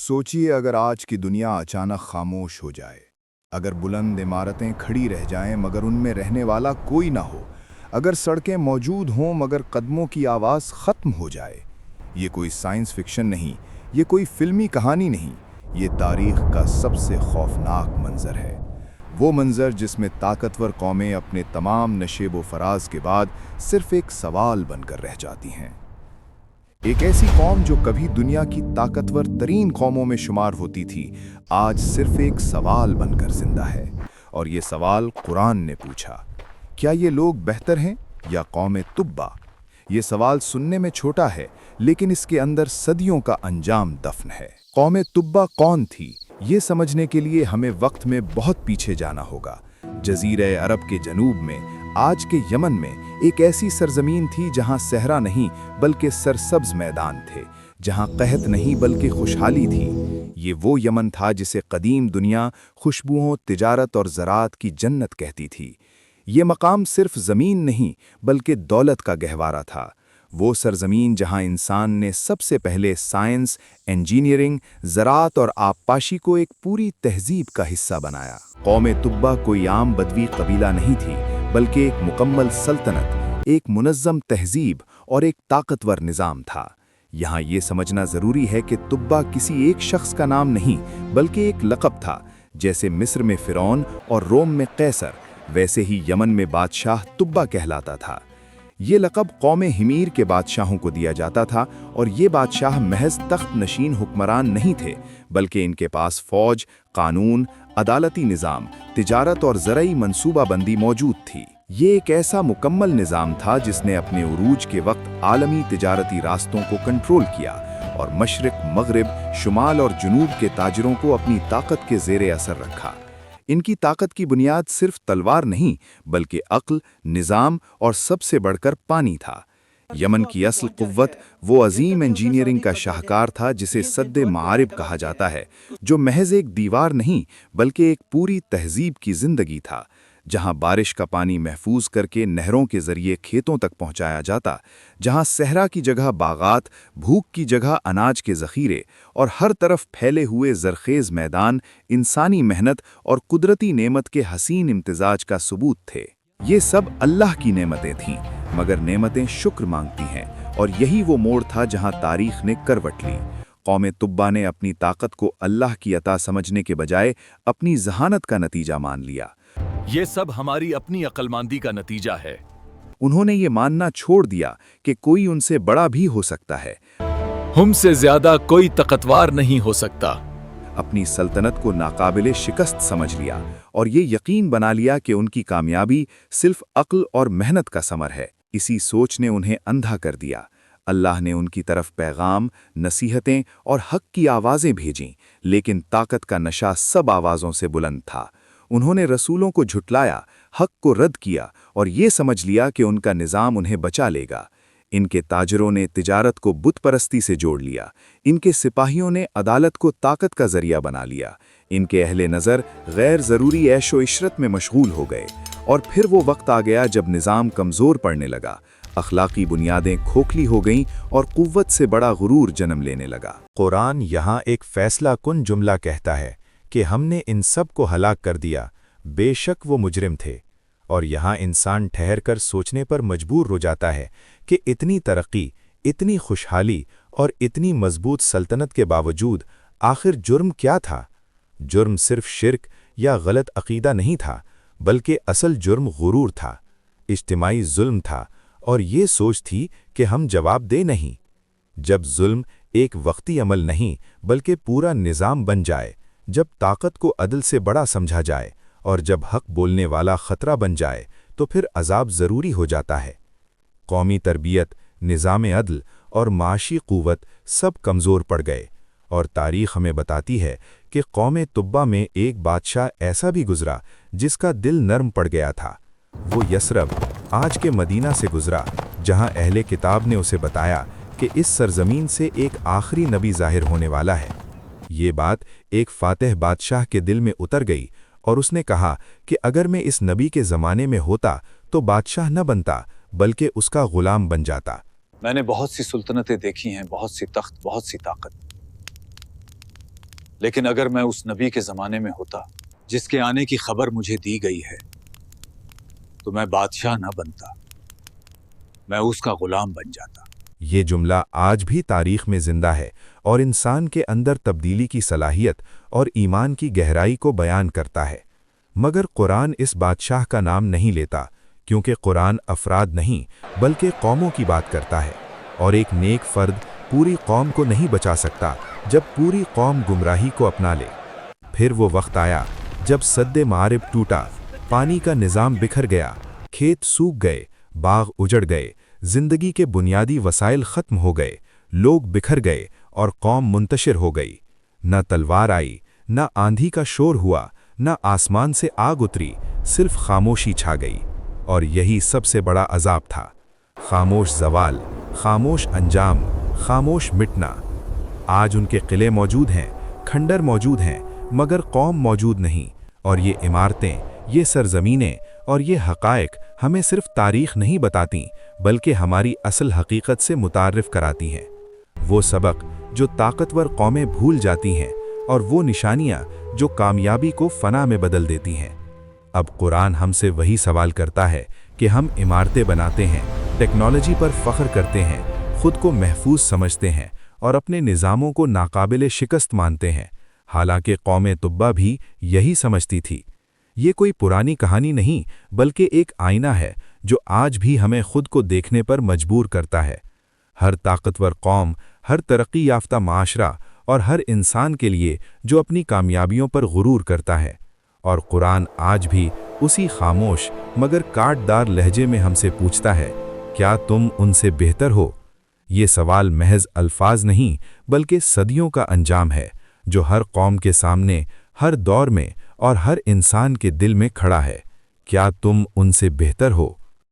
सोचिए अगर आज की दुनिया अचानक खामोश हो जाए, अगर बुलंद इमारतें खड़ी रह जाएं मगर उनमें रहने वाला कोई ना हो, अगर सड़कें मौजूद हों मगर कदमों की आवाज़ ख़त्म हो जाए। ये कोई साइंस फिक्शन नहीं, ये कोई फिल्मी कहानी नहीं, ये तारीख का सबसे खौफनाक मंजर है। वो मंजर जिसमें ताकतवर कौमें अपने तमाम नशेब व फराज के बाद सिर्फ एक सवाल बनकर रह जाती हैं। एक ऐसी कौम जो कभी दुनिया की ताकतवर तरीन कौमों में शुमार होती थी, आज सिर्फ एक सवाल बनकर जिंदा है। और ये सवाल कुरान ने पूछा, क्या ये लोग बेहतर हैं या कौम तुब्बा? ये सवाल सुनने में छोटा है, लेकिन इसके अंदर सदियों का अंजाम दफन है। कौम तुब्बा कौन थी, ये समझने के लिए हमें वक्त में बहुत पीछे जाना होगा। जजीरे अरब के जनूब में, आज के यमन में, एक ऐसी सरजमीन थी जहां सहरा नहीं बल्कि सरसब्ज मैदान थे, जहां कहत नहीं बल्कि खुशहाली थी। ये वो यमन था जिसे कदीम दुनिया खुशबुओं, तिजारत और ज़राअत की जन्नत कहती थी। ये मकाम सिर्फ ज़मीन नहीं बल्कि दौलत का गहवारा था। वो सरजमीन जहां इंसान ने सबसे पहले साइंस, इंजीनियरिंग, ज़राअत और आबपाशी को एक पूरी तहजीब का हिस्सा बनाया। कौम तुब्बा कोई आम बदवी कबीला नहीं थी, बल्कि एक मुकम्मल सल्तनत, एक मुनज़्ज़म तहजीब और एक ताकतवर निज़ाम था। यहाँ ये समझना ज़रूरी है कि तुब्बा किसी एक शख्स का नाम नहीं बल्कि एक लक़ब था। जैसे मिस्र में फ़िरौन और रोम में कैसर, वैसे ही यमन में बादशाह तुब्बा कहलाता था। ये लक़ब कौम हिमीर के बादशाहों को दिया जाता था, और ये बादशाह महज तख्त नशीन हुक्मरान नहीं थे, बल्कि इनके पास फ़ौज, कानून, अदालती निज़ाम, तिजारत और ज़रई मनसूबाबंदी मौजूद थी। ये एक ऐसा मुकम्मल निज़ाम था जिसने अपने उरूज के वक्त आलमी तिजारती रास्तों को कंट्रोल किया और मशरिक़, मग़रिब, शुमाल और जुनूब के ताजरों को अपनी ताकत के ज़ेरे असर रखा। इनकी ताकत की बुनियाद सिर्फ तलवार नहीं बल्कि अक्ल, निज़ाम और सबसे बढ़कर पानी था। यमन की असल कुव्वत वो अजीम इंजीनियरिंग का शाहकार था जिसे सद्दे मारिब कहा जाता है, जो महज एक दीवार नहीं बल्कि एक पूरी तहजीब की जिंदगी था, जहां बारिश का पानी महफूज करके नहरों के जरिए खेतों तक पहुंचाया जाता, जहां सहरा की जगह बागात, भूख की जगह अनाज के ज़ख़ीरे और हर तरफ फैले हुए ज़रखेज़ मैदान इंसानी मेहनत और कुदरती नेमत के हसीन इम्तिजाज का सबूत थे। ये सब अल्लाह की नेमतें थीं, मगर नेमतें शुक्र मांगती हैं, और यही वो मोड़ था जहां तारीख ने करवट ली। कौम तुब्बा ने अपनी ताकत को अल्लाह की अता समझने के बजाय अपनी जहानत का नतीजा मान लिया। ये सब हमारी अपनी अक्लमंदी का नतीजा है। उन्होंने ये मानना छोड़ दिया कि कोई उनसे बड़ा भी हो सकता है, हमसे ज्यादा कोई ताकतवर नहीं हो सकता। अपनी सल्तनत को नाकाबिले शिकस्त समझ लिया और ये यकीन बना लिया कि उनकी कामयाबी सिर्फ अक्ल और मेहनत का समर है। इसी सोच ने उन्हें अंधा कर दिया। अल्लाह ने उनकी तरफ पैगाम, नसीहतें और हक की आवाज़ें भेजीं, लेकिन ताकत का नशा सब आवाज़ों से बुलंद था। उन्होंने रसूलों को झुटलाया, हक को रद्द किया और ये समझ लिया कि उनका निज़ाम उन्हें बचा लेगा। इनके ताजरों ने तिजारत को बुत परस्ती से जोड़ लिया, इनके सिपाहियों ने अदालत को ताकत का जरिया बना लिया, इनके अहले नज़र गैर ज़रूरी ऐशो इशरत में मशगूल हो गए। और फिर वो वक्त आ गया जब निज़ाम कमज़ोर पड़ने लगा, अखलाकी बुनियादें खोखली हो गईं और कुव्वत से बड़ा गुरूर जन्म लेने लगा। कुरान यहाँ एक फैसला कुन जुमला कहता है कि हमने इन सब को हलाक कर दिया, बेशक वो मुजरिम थे। और यहाँ इंसान ठहर कर सोचने पर मजबूर हो जाता है कि इतनी तरक्की, इतनी खुशहाली और इतनी मजबूत सल्तनत के बावजूद आखिर जुर्म क्या था? जुर्म सिर्फ शिर्क या गलत अकीदा नहीं था, बल्कि असल जुर्म गुरूर था, इज्तिमाई जुल्म था, और ये सोच थी कि हम जवाब दे नहीं। जब जुल्म एक वक्ती अमल नहीं बल्कि पूरा निज़ाम बन जाए, जब ताकत को अदल से बड़ा समझा जाए और जब हक बोलने वाला खतरा बन जाए, तो फिर अजाब ज़रूरी हो जाता है। कौमी तरबियत, निज़ाम अदल और माशी क़ुव्वत सब कमज़ोर पड़ गए, और तारीख़ हमें बताती है कि कौम तुब्बा में एक बादशाह ऐसा भी गुज़रा जिसका दिल नरम पड़ गया था। वो यसरब, आज के मदीना से गुज़रा, जहाँ अहले किताब ने उसे बताया कि इस सरजमीन से एक आखिरी नबी ज़ाहिर होने वाला है। ये बात एक फ़ातिह बादशाह के दिल में उतर गई और उसने कहा कि अगर मैं इस नबी के ज़माने में होता तो बादशाह न बनता बल्कि उसका ग़ुलाम बन जाता। मैंने बहुत सी सुल्तनतें देखी हैं, बहुत सी तख्त, बहुत सी ताकत, لیکن اگر میں اس نبی کے زمانے میں ہوتا جس کے آنے کی خبر مجھے دی گئی ہے تو میں بادشاہ نہ بنتا، میں اس کا غلام بن جاتا۔ یہ جملہ آج بھی تاریخ میں زندہ ہے اور انسان کے اندر تبدیلی کی صلاحیت اور ایمان کی گہرائی کو بیان کرتا ہے۔ مگر قرآن اس بادشاہ کا نام نہیں لیتا، کیونکہ قرآن افراد نہیں بلکہ قوموں کی بات کرتا ہے، اور ایک نیک فرد پوری قوم کو نہیں بچا سکتا جب پوری قوم گمراہی کو اپنا لے۔ پھر وہ وقت آیا جب سد معارب ٹوٹا، پانی کا نظام بکھر گیا، کھیت سوکھ گئے، باغ اجڑ گئے، زندگی کے بنیادی وسائل ختم ہو گئے، لوگ بکھر گئے اور قوم منتشر ہو گئی۔ نہ تلوار آئی، نہ آندھی کا شور ہوا، نہ آسمان سے آگ اتری، صرف خاموشی چھا گئی، اور یہی سب سے بڑا عذاب تھا۔ خاموش زوال، خاموش انجام، خاموش مٹنا۔ آج ان کے قلعے موجود ہیں، کھنڈر موجود ہیں، مگر قوم موجود نہیں، اور یہ عمارتیں، یہ سرزمینیں اور یہ حقائق ہمیں صرف تاریخ نہیں بتاتی بلکہ ہماری اصل حقیقت سے متعارف کراتی ہیں۔ وہ سبق جو طاقتور قومیں بھول جاتی ہیں، اور وہ نشانیاں جو کامیابی کو فنا میں بدل دیتی ہیں۔ اب قرآن ہم سے وہی سوال کرتا ہے کہ ہم عمارتیں بناتے ہیں، ٹیکنالوجی پر فخر کرتے ہیں، خود کو محفوظ سمجھتے ہیں اور اپنے نظاموں کو ناقابل شکست مانتے ہیں، حالانکہ قوم تبا بھی یہی سمجھتی تھی۔ یہ کوئی پرانی کہانی نہیں بلکہ ایک آئینہ ہے جو آج بھی ہمیں خود کو دیکھنے پر مجبور کرتا ہے۔ ہر طاقتور قوم، ہر ترقی یافتہ معاشرہ اور ہر انسان کے لیے جو اپنی کامیابیوں پر غرور کرتا ہے، اور قرآن آج بھی اسی خاموش مگر کاٹ دار لہجے میں ہم سے پوچھتا ہے، کیا تم ان سے بہتر ہو؟ یہ سوال محض الفاظ نہیں بلکہ صدیوں کا انجام ہے جو ہر قوم کے سامنے، ہر دور میں اور ہر انسان کے دل میں کھڑا ہے۔ کیا تم ان سے بہتر ہو؟